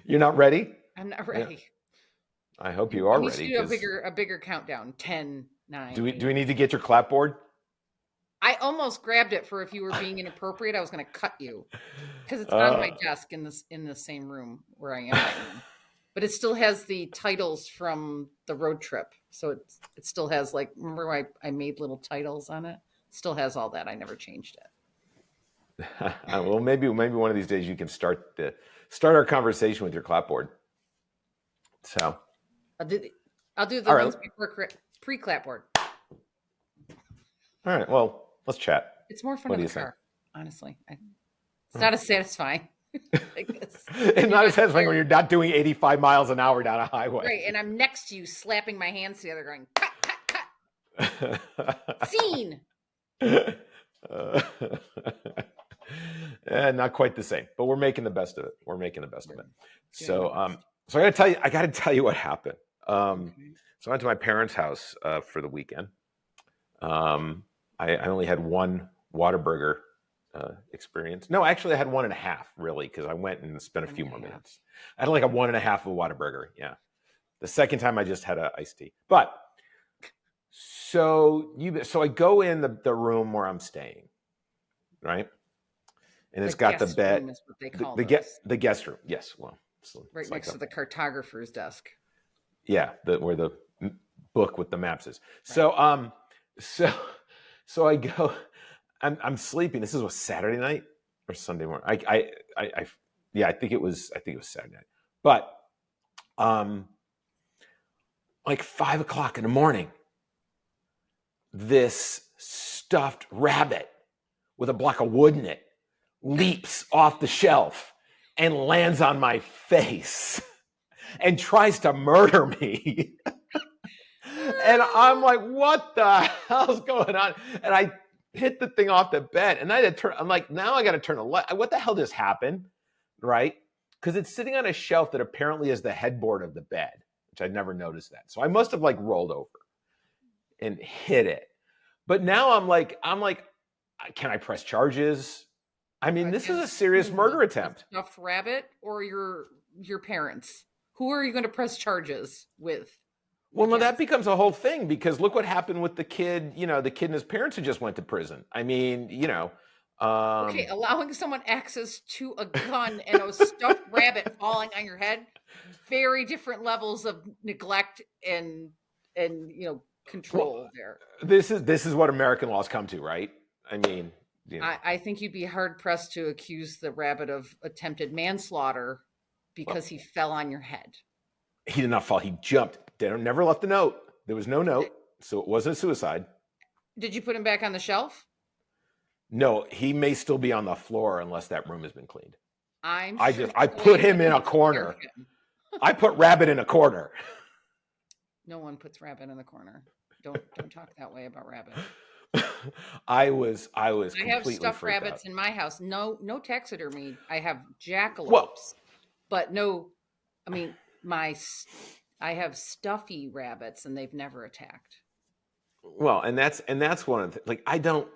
You're not ready? I'm not Yeah. ready. I hope you are We ready. should do a bigger countdown. 10, 9, Do 8. we need to get your clapboard? I almost grabbed it for if you were being inappropriate. I was going to cut you because it's on Uh, my desk in the same room where I am right now. But it still has the titles from the road trip, so it still has like remember I made little titles on it. Still has all that. I never changed it. well, maybe one of these days you can start our conversation with your clapboard. So, I'll do the all right, ones before pre-clapboard. all right. Well, let's chat. It's more fun What in do the you think? car, honestly. It's not as satisfying. It's not as satisfying when you're not doing 85 miles an hour down a highway. Right, and I'm next to you, slapping my hands together, going cut, cut, cut. Scene. Not quite the same, but we're making the best of it. So, so I got to tell you what happened. So I went to my parents' house for the weekend. I only had one Whataburger experience. No, actually, I had 1.5 really because I went and spent a few more minutes. I had like a 1.5 of a Whataburger. Yeah, the second time I just had an iced tea. But so I go in the room where I'm staying, right? And it's got the bed. Room is what they call the guest room. Yes, well, right next to the cartographer's desk. Yeah, where the book with the maps is. Right. So I go. I'm sleeping. This is a Saturday night or Sunday morning. I think it was Saturday night. But like 5 o'clock in the morning, this stuffed rabbit with a block of wood in it leaps off the shelf and lands on my face and tries to murder me. And I'm like, what the hell's going on? And I hit the thing off the bed and I had to turn. I'm like, now I got to turn the light. What the hell just happened? Right? Because it's sitting on a shelf that apparently is the headboard of the bed, which I'd never noticed that. So I must have like rolled over and hit it. But now I'm like, can I press charges? I mean, this is a serious murder attempt. Stuffed rabbit or your parents? Who are you going to press charges with? Well, no, that becomes a whole thing because look what happened with the kid, the kid and his parents who just went to prison. I mean, okay, allowing someone access to a gun and a stuffed rabbit falling on your head, very different levels of neglect and control there. This is what American laws come to, right? I mean, I think you'd be hard pressed to accuse the rabbit of attempted manslaughter because he fell on your head. He did not fall. He jumped. They never left a note. There was no note, so it wasn't a suicide. Did you put him back on the shelf? No, he may still be on the floor unless that room has been cleaned. I put him in a corner. I put rabbit in a corner. No one puts rabbit in the corner. Don't talk that way about rabbit. I was I completely have stuffed rabbits out. in my house. No taxidermy. I have jackalopes, but no. I mean, I have stuffy rabbits, and they've never attacked. Well, and that's one of the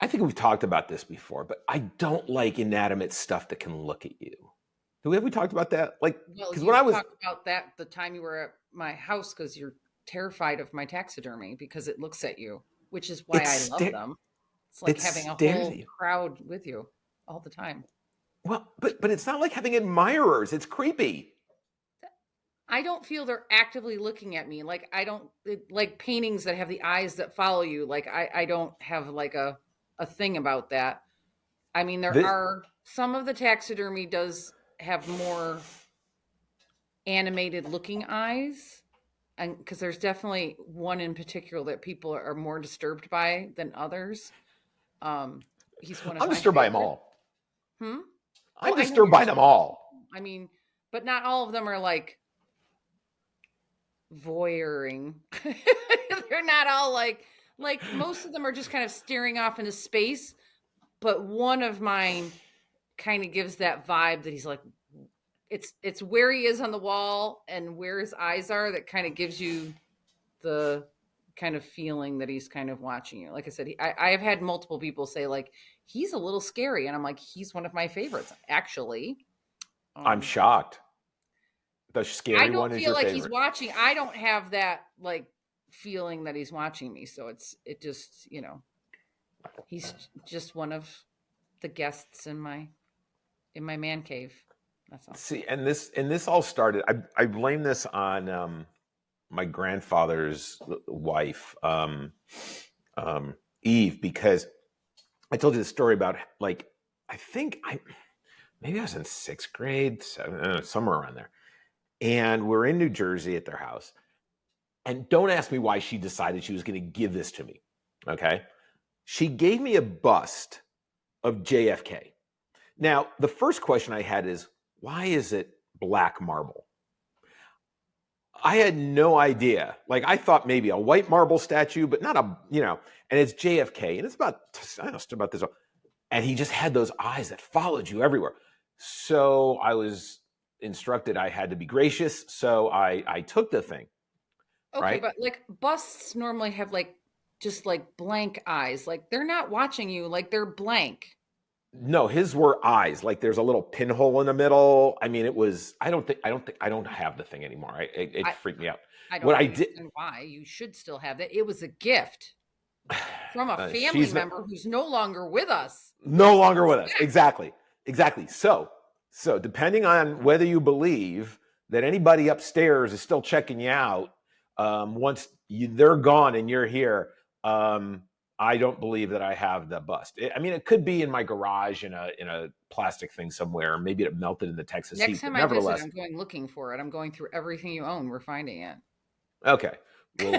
I think we've talked about this before, but I don't like inanimate stuff that can look at you. Have we talked about that? Like, because when I was talked about that the time you were at my house, because you're terrified of my taxidermy because it looks at you, which is why I love them. It's like having a whole crowd with you all the time. Well, but it's not like having admirers. It's creepy. I don't feel they're actively looking at me. Like I don't like paintings that have the eyes that follow you. Like I don't have like a thing about that. I mean, there are some of the taxidermy does have more animated looking eyes, and because there's definitely one in particular that people are more disturbed by than others. He's one of I'm disturbed by them all. I'm disturbed by them all. I mean, but not all of them are like voyeuring. They're not all like most of them are just kind of staring off into space, but one of mine kind of gives that vibe that he's like, it's where he is on the wall and where his eyes are that kind of gives you the kind of feeling that he's kind of watching you. Like I said, I have had multiple people say like, he's a little scary. And I'm like, he's one of my favorites, actually. I'm shocked. The I scary don't one is feel your like he's favorite. watching. I don't have that like feeling that he's watching me. So it just, he's just one of the guests in my man cave. That's all. See, and this all started. I blame this on my grandfather's wife, Eve, because I told you the story about, like, I think maybe I was in 6th grade, somewhere around there, and we're in New Jersey at their house. And don't ask me why she decided she was going to give this to me. Okay, she gave me a bust of JFK. Now, the first question I had is, why is it black marble? I had no idea. Like, I thought maybe a white marble statue, but not and it's JFK, and it's about, I don't know, it's about this. And he just had those eyes that followed you everywhere. So I was instructed I had to be gracious. So I took the thing, Okay, right? but like busts normally have like just like blank eyes. Like they're not watching you, like they're blank. No, his were eyes. Like, there's a little pinhole in the middle. I mean, it was. I don't have the thing anymore. It I freaked me out. I don't What I did. understand why. You should still have that. It was a gift from a family She's member who's no longer with us. no longer with us. Exactly. So depending on whether you believe that anybody upstairs is still checking you out, once they're gone and you're here, I don't believe that I have the bust. I mean, it could be in my garage in a plastic thing somewhere. Maybe it melted in the Texas Next heat, but time I visit, nevertheless. I'm going looking for it. I'm going through everything you own. We're finding it. Okay, we'll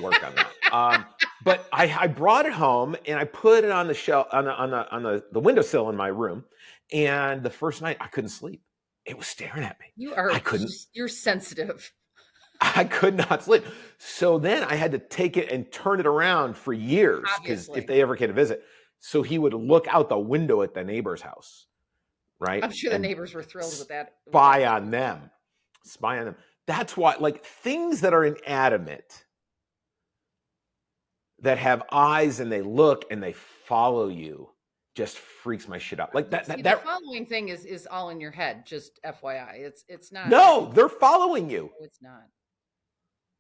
work on that. But I brought it home and I put it on the shelf on the windowsill in my room. And the first night I couldn't sleep. It was staring at me. You're sensitive. I could not sleep. So then I had to take it and turn it around for years, because Obviously. if they ever came to visit, so he would look out the window at the neighbor's house, right? I'm sure the And neighbors were thrilled with that. spy on them. That's why, like, things that are inanimate that have eyes and they look and they follow you just freaks my shit out. Like The following thing is all in your head. Just FYI, it's not. No, they're following you. No, it's not.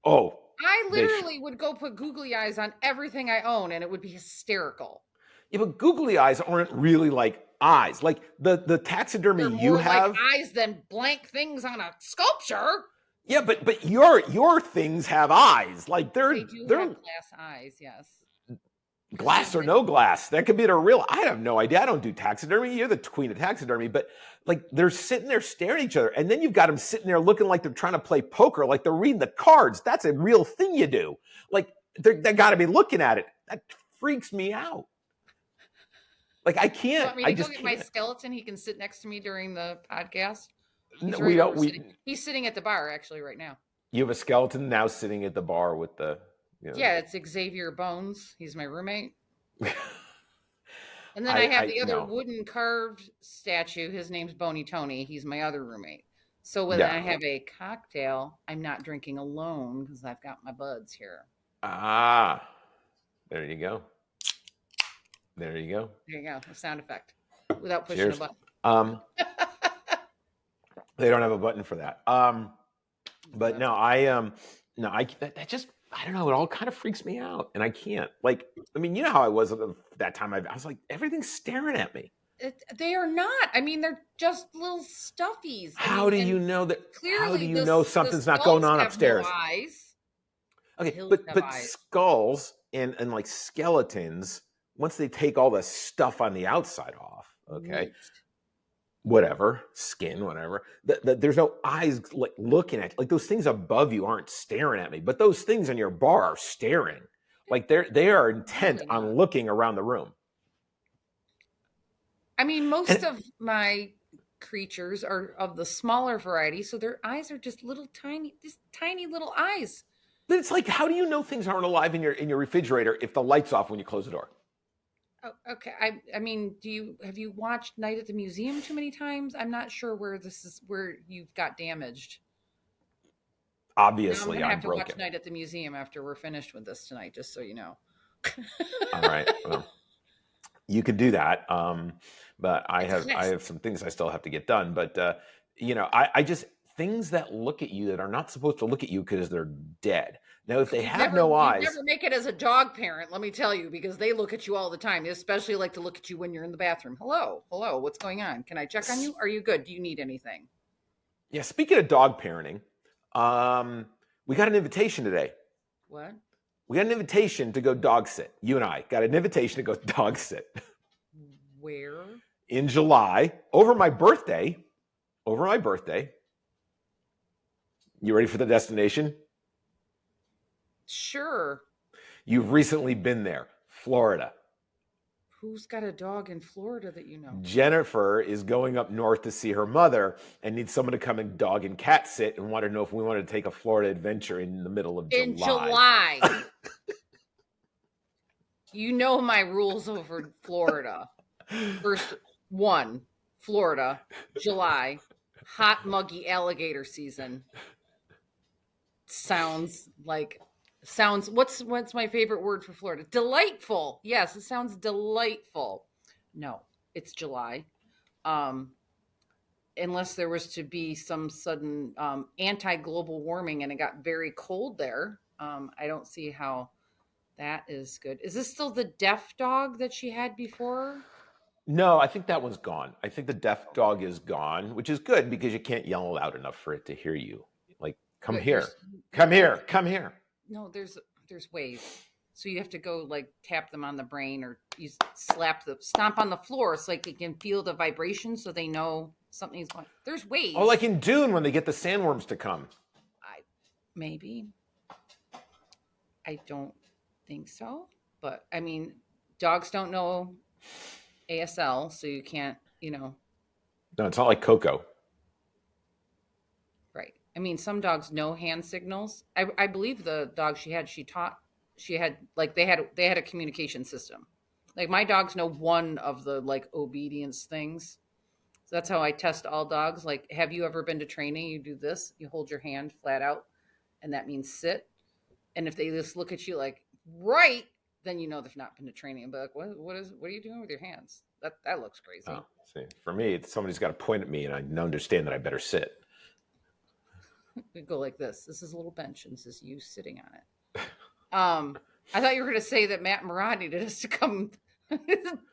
Oh, I literally would go put googly eyes on everything I own, and it would be hysterical. yeah, but googly eyes aren't really like eyes. Like the taxidermy They're more you have, like eyes than blank things on a sculpture. yeah, but your things have eyes. Like they're They do have glass eyes, yes. Glass or no glass, that could be a real. I have no idea. I don't do taxidermy. You're the queen of taxidermy, but like they're sitting there staring at each other, and then you've got them sitting there looking like they're trying to play poker, like they're reading the cards. That's a real thing you do. Like they got to be looking at it. That freaks me out. Like I can't. You want me to I go just get can't. my skeleton? He can sit next to me during the podcast. No, we don't. He's sitting at the bar actually right now. You have a skeleton now sitting at the bar with the. Yeah, it's Xavier Bones. He's my roommate. And then I have the other wooden carved statue. His name's Boney Tony. He's my other roommate. So when I have a cocktail, I'm not drinking alone because I've got my buds here. Ah, there you go. There you go. There you go. A sound effect without pushing a button. They don't have a button for that. But no, that just, I don't know. It all kind of freaks me out, and I can't. Like, I mean, you know how I was at that time. I was like, everything's staring at me. They are not. I mean, they're just little stuffies. How do you know that? Clearly, how do you know something's not going on upstairs? No eyes. Okay, but skulls and like skeletons, once they take all the stuff on the outside off, okay, whatever, skin, whatever, there's no eyes like looking at, like those things above you aren't staring at me, but those things in your bar are staring. Like they are intent on looking around the room. I mean, most of my creatures are of the smaller variety, so their eyes are just tiny little eyes. But it's like, how do you know things aren't alive in your refrigerator if the light's off when you close the door? Oh, okay. I mean, have you watched Night at the Museum too many times? I'm not sure where you've got damaged. Obviously, I'm broken. Watch Night at the Museum after we're finished with this tonight, just so you know. All right. Well, you could do that. But I have some things I still have to get done. But I just, things that look at you that are not supposed to look at you because they're dead. Now, if they have no You'd eyes, never make it as a dog parent, let me tell you, because they look at you all the time. They especially like to look at you when you're in the bathroom. Hello, what's going on? Can I check on you? Are you good? Do you need anything? yeah, speaking of dog parenting, we got an invitation today. What? We got an invitation to go dog sit. You and I got an invitation to go dog sit Where? in July over my birthday. Over my birthday. You ready for the destination? Sure. You've recently been there, Florida. Who's got a dog in Florida that you know? Jennifer is going up north to see her mother and needs someone to come and dog and cat sit and wanted to know if we wanted to take a Florida adventure in the middle of July. In July. You know my rules over Florida. First one, Florida, July, hot, muggy alligator season. What's my favorite word for Florida? Delightful. Yes, it sounds delightful. No, it's July. Unless there was to be some sudden anti-global warming and it got very cold there. I don't see how that is good. Is this still the deaf dog that she had before? No, I think that one's gone. I think the deaf dog is gone, which is good because you can't yell loud enough for it to hear you. Like, come here. No, there's ways. So you have to go like tap them on the brain or you stomp on the floor so like they can feel the vibration so they know something's going. There's ways. Oh, like in Dune when they get the sandworms to come. Maybe. I don't think so. But I mean, dogs don't know ASL, so you can't, No, it's not like Coco. Right. I mean, some dogs know hand signals. I believe the dog she had they had a communication system. Like my dogs know one of the like obedience things. So that's how I test all dogs. Like, have you ever been to training? You do this, you hold your hand flat out, and that means sit. And if they just look at you like right, then you know they've not been to training. And be like, what are you doing with your hands? That looks crazy. Oh, see, for me, it's somebody's got to point at me, and I understand that I better sit. We go like this. This is a little bench, and this is you sitting on it. I thought you were going to say that Matt Murad needed us to come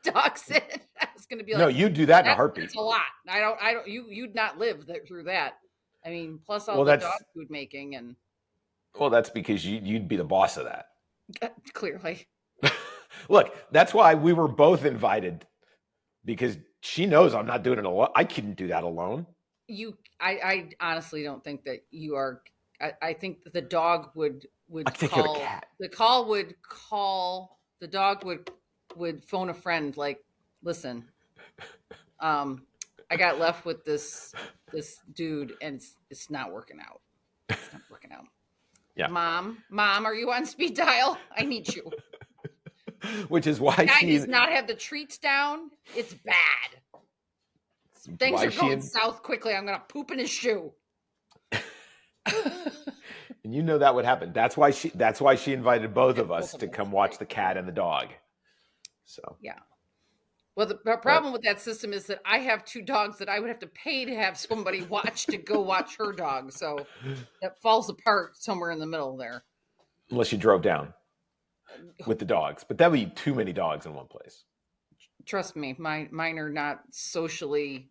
dog sit. I was going to be like, no, you do that in a heartbeat. That's a lot. I don't. You'd not live through that. I mean, plus all the dog food making and. Well, that's because you'd be the boss of that. Clearly. Look, that's why we were both invited, because she knows I'm not doing it alone. I couldn't do that alone. I honestly don't think that you are. I think that the dog would call. A cat. The dog would phone a friend like, listen, I got left with this dude and it's not working out. It's not working out. Yeah. Mom, are you on speed dial? I need you. Which is why she does not have the treats down. It's bad. Things are going south quickly. I'm going to poop in his shoe. And you know that would happen. That's why she invited both of us to come watch the cat and the dog. So yeah. Well, the problem with that system is that I have two dogs that I would have to pay to have somebody watch to go watch her dog. So that falls apart somewhere in the middle there. Unless you drove down with the dogs, but that would be too many dogs in one place. Trust me, mine are not socially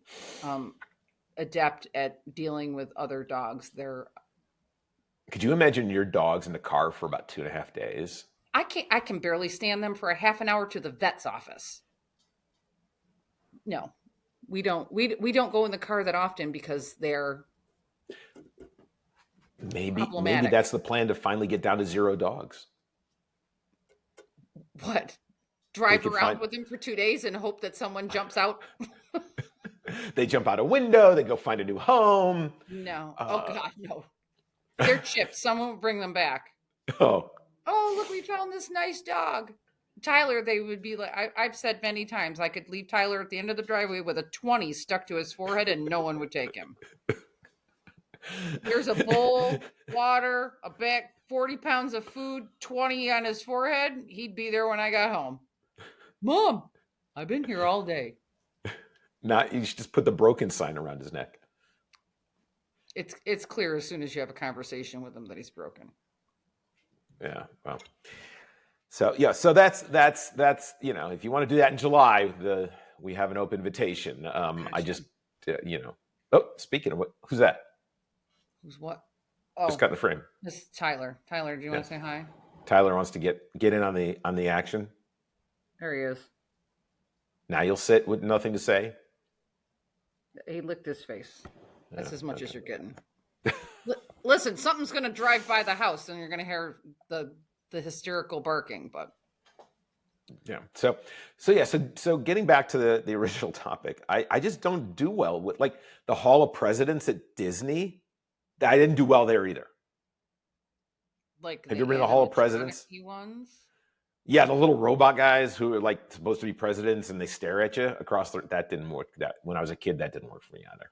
adept at dealing with other dogs. Could you imagine your dogs in the car for about 2.5 days? I can barely stand them for a half an hour to the vet's office. No, we don't go in the car that often because they're maybe that's the plan, to finally get down to 0 dogs. What? Drive around with them for 2 days and hope that someone jumps out? They jump out a window. They go find a new home. No. Oh God, no. They're chipped. Someone will bring them back. Oh, look, we found this nice dog. Tyler, they would be like, I've said many times, I could leave Tyler at the end of the driveway with a 20 stuck to his forehead and no one would take him. Here's a bowl, water, a bag, 40 pounds of food, 20 on his forehead. He'd be there when I got home. Mom, I've been here all day. You should just put the broken sign around his neck. It's clear as soon as you have a conversation with him that he's broken. Yeah. Well. So yeah. So that's if you want to do that in July, we have an open invitation. Gotcha. I just Oh, speaking of who's that? Who's what? Oh, Just got in the frame. this is Tyler. Tyler, do you want to say hi? Tyler wants to get in on the action. There he is. Now you'll sit with nothing to say. He licked his face. That's as much as you're getting. Listen, something's going to drive by the house, and you're going to hear the hysterical barking. But yeah. So getting back to the original topic, I just don't do well with like the Hall of Presidents at Disney. I didn't do well there either. Like, have you ever been in the Hall of Presidents? Ones? Yeah, the little robot guys who are like supposed to be presidents and they stare at you across that didn't work. That when I was a kid, that didn't work for me either.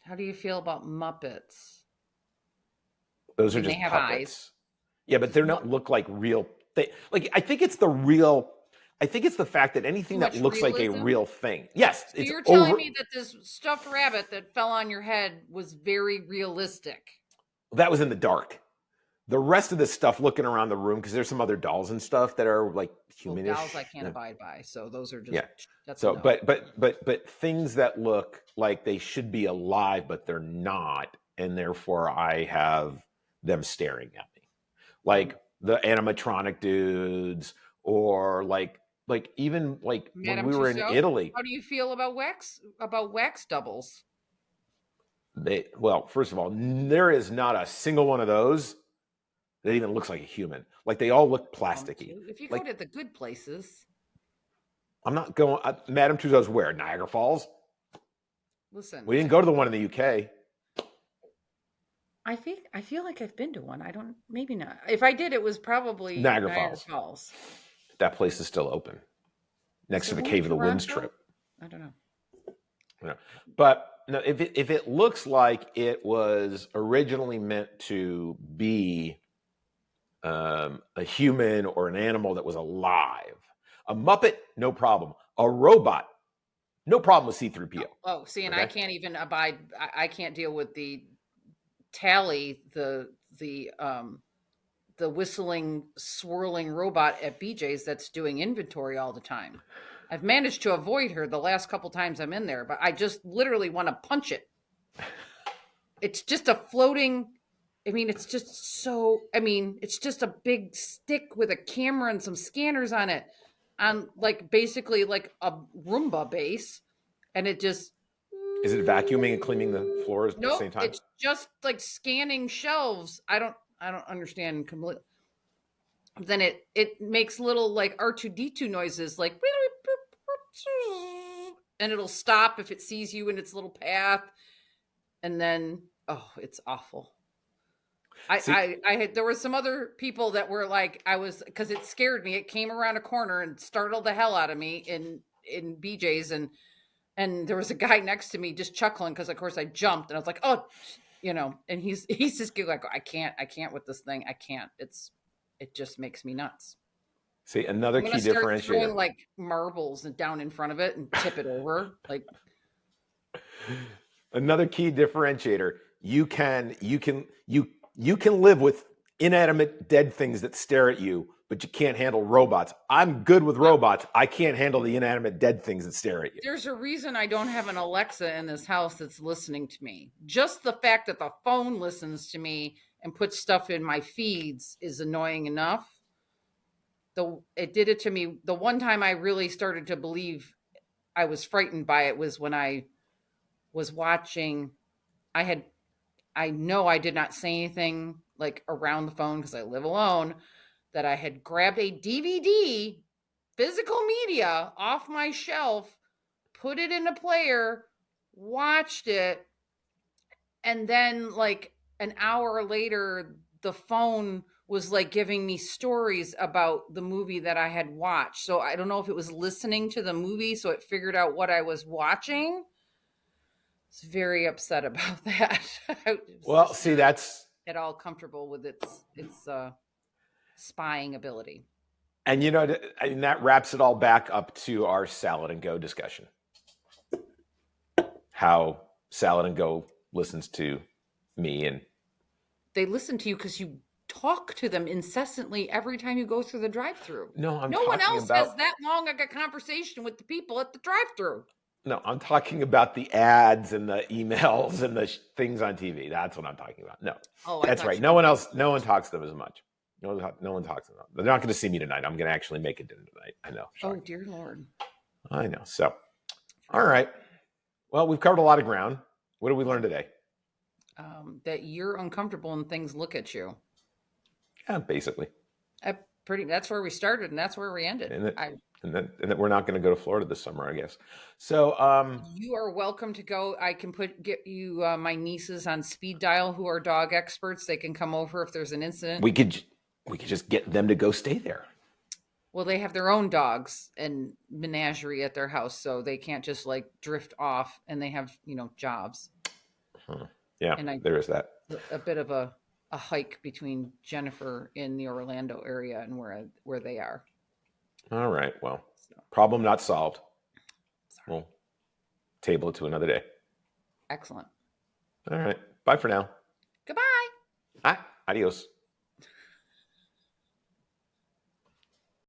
How do you feel about Muppets? Those are just have puppets. Eyes. Yeah, but they're not look like real. Like I think it's the fact that anything that looks realism? like a real thing. Yes. So you're telling me that this stuffed rabbit that fell on your head was very realistic. That was in the dark. The rest of the stuff looking around the room, because there's some other dolls and stuff that are like humanish. Well, dolls I can't abide by, so those are just That's so. No. But things that look like they should be alive, but they're not, and therefore I have them staring at me, like the animatronic dudes, or like even like Madame when we were in Italy. How do you feel about wax doubles? Well, first of all, there is not a single one of those that even looks like a human. Like they all look plasticky. If you go to the good places. I'm not going. Madame Tussauds where? Niagara Falls? Listen. We didn't go to the one in the UK. I feel like I've been to one. Maybe not. If I did, it was probably Niagara Falls. That place is still open. Next to the Cave of the Winds trip. I don't know. Yeah. But no, if it looks like it was originally meant to be a human or an animal that was alive, a Muppet, no problem. A robot, no problem with C-3PO. Oh, see, and I can't even abide. I can't deal with the Tally, the whistling, swirling robot at BJ's that's doing inventory all the time. I've managed to avoid her the last couple times I'm in there, but I just literally want to punch it. It's just a floating. It's just a big stick with a camera and some scanners on it, on basically like a Roomba base, and it just. Is it vacuuming and cleaning the floors at the same time? It's just like scanning shelves. I don't understand completely. Then it makes little like R2-D2 noises, like, and it'll stop if it sees you in its little path, and then it's awful. There were some other people that were like, because it scared me. It came around a corner and startled the hell out of me in BJ's, and there was a guy next to me just chuckling because of course I jumped and I was like, and he's just like, I can't with this thing. I can't. It just makes me nuts. See, another key differentiator. Throwing like marbles and down in front of it and tip it over. Like another key differentiator. You can live with inanimate dead things that stare at you, but you can't handle robots. I'm good with robots. I can't handle the inanimate dead things that stare at you. There's a reason I don't have an Alexa in this house that's listening to me. Just the fact that the phone listens to me and puts stuff in my feeds is annoying enough. It did it to me. The one time I really started to believe I was frightened by it was when I was watching. I know I did not say anything like around the phone because I live alone, that I had grabbed a DVD, physical media, off my shelf, put it in a player, watched it, and then like an hour later, the phone was like giving me stories about the movie that I had watched. So I don't know if it was listening to the movie, so it figured out what I was watching. It's very upset about that. Well, see, that's at all comfortable with its spying ability. And that wraps it all back up to our Salad and Go discussion. How Salad and Go listens to me, and They listen to you because you talk to them incessantly every time you go through the drive-through. no, I'm No one talking else has about that long of a conversation with the people at the drive-through. no, I'm talking about the ads and the emails and the things on TV. That's what I'm talking about. No, Oh, I that's thought right. you No were one talking else. No one talks to them as much. No one talks to them. They're not going to see me tonight. I'm going to actually make it dinner tonight. I know. Oh, Shocking. dear Lord. I know. So, all right. Well, we've covered a lot of ground. What did we learn today? That you're uncomfortable and things look at you. Yeah, basically. That's where we started and that's where we ended. And that we're not going to go to Florida this summer, I guess. So, You are welcome to go. I can get you my nieces on speed dial who are dog experts. They can come over if there's an incident. we could just get them to go stay there. Well, they have their own dogs and menagerie at their house, so they can't just like drift off, and they have, jobs. Yeah, And there is that. A bit of a hike between Jennifer in the Orlando area and where they are. All right. Well, problem not solved. We'll table it to another day. Excellent. All right. Bye for now. Goodbye. Adios.